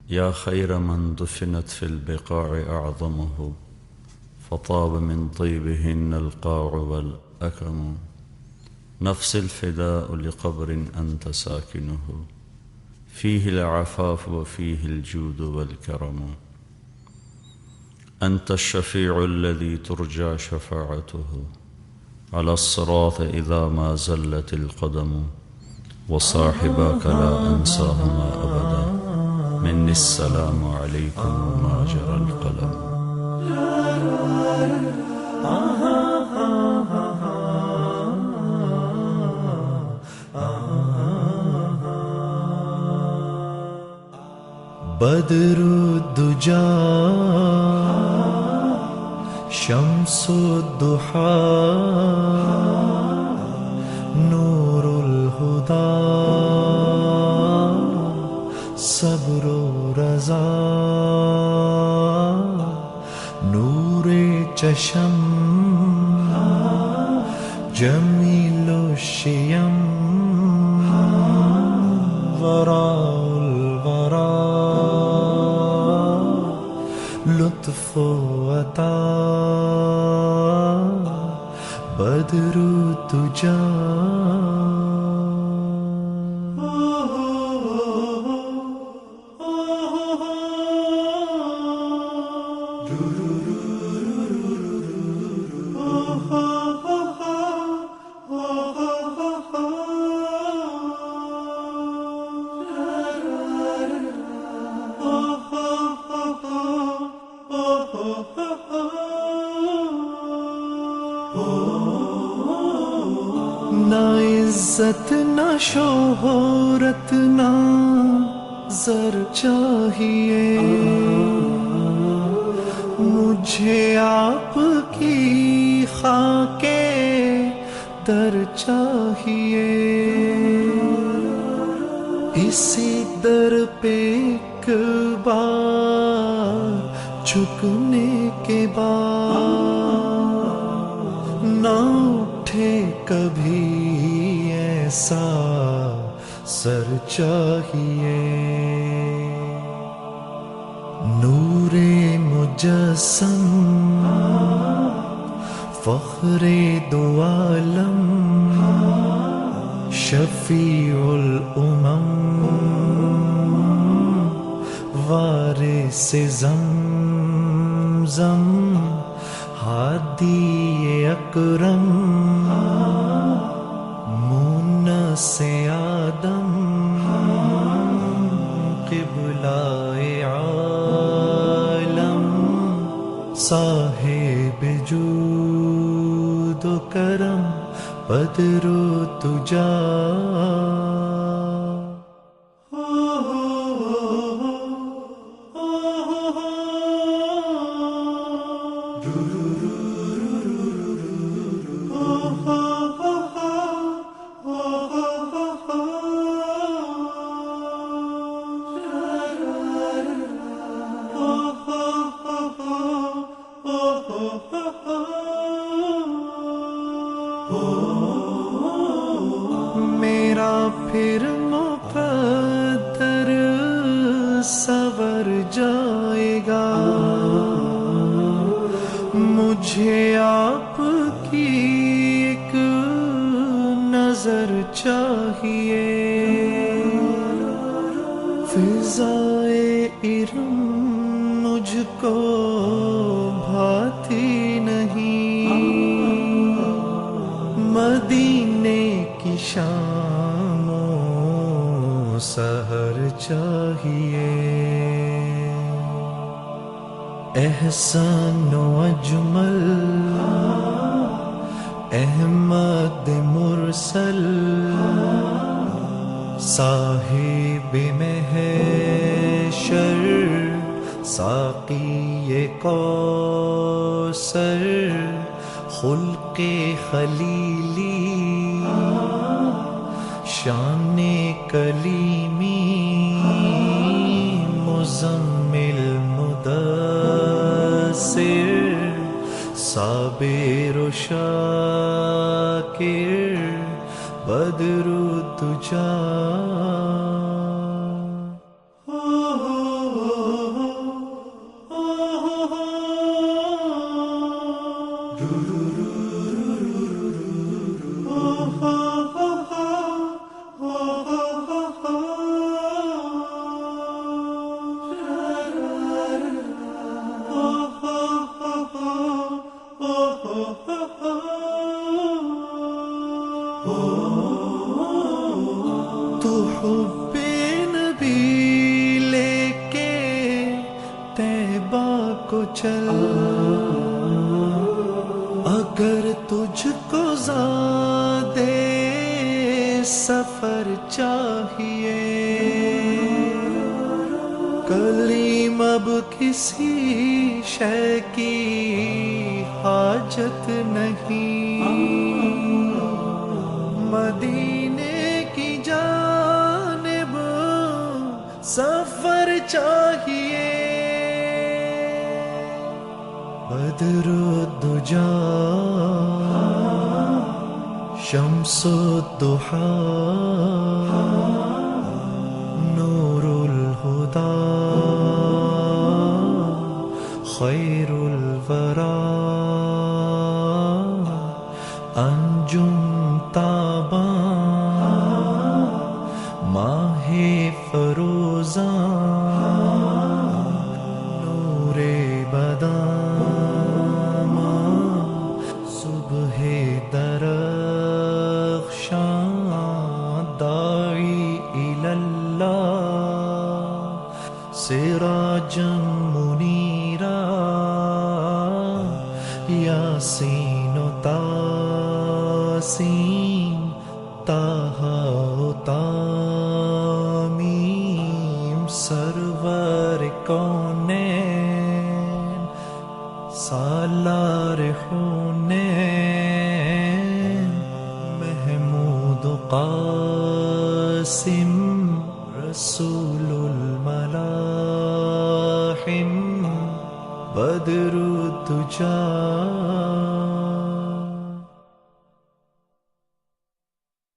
يا خير من دفنت في البقاع أعظمه، فطاب من طيبهن القاع والأكم. نفس الفداء لقبر أنت ساكنه، فيه العفاف وفيه الجود والكرم. أنت الشفيع الذي ترجى شفاعته على الصراط إذا ما زلت القدم. وصاحباك لا أنساهما أبدا، مني السلام عليكم وما جرى القلم. بدر الدجى شمس الضحى نور الهدى صبر رضا نور چشم جمیل الشیم وراء الورى لطف عطا بدر الدجى. نہ عزت نہ شہرت نہ زر چاہیے، مجھے آپ کی خاک در چاہیے. اسی در پہ ایک بار جھکنے کے بعد نہ اٹھے کبھی ایسا سر چاہیے. نور مجسم فخر دو عالم شفیع الامم وارث زمزم ہادی اکرم مونس آدم قبلہ عالم صاحب جود و کرم بدر الدجى. میرا پھر مقدر سور جائے گا، مجھے آپ کی ایک نظر چاہیے. فضائے ارم مجھ کو بھاتی نہیں، مدینے کی شام و سحر چاہیے. احسان و اجمل احمد مرسل صاحب محشر ساقی کوثر خلق خلیلی شان کلیمی مزمل مدثر صابر و شاکر بدر الدجى. کو چل، اگر تجھ کو زیادہ سفر چاہیے، کلیم اب کسی شے کی حاجت نہیں، مدینے کی جانب سفر چاہیے، بدر الدجا شمس الضحا نور الہدی خیر الورا، انجم تاباں ماہ فروزاں، نور بداں صبح درخشاں، داعی الی اللہ سراجا منیرا، یاسین و تاسین طہ و تامیم، سرور کونین سالار حنین، محمود و قاسم رسول الملاحم، بدر الدجا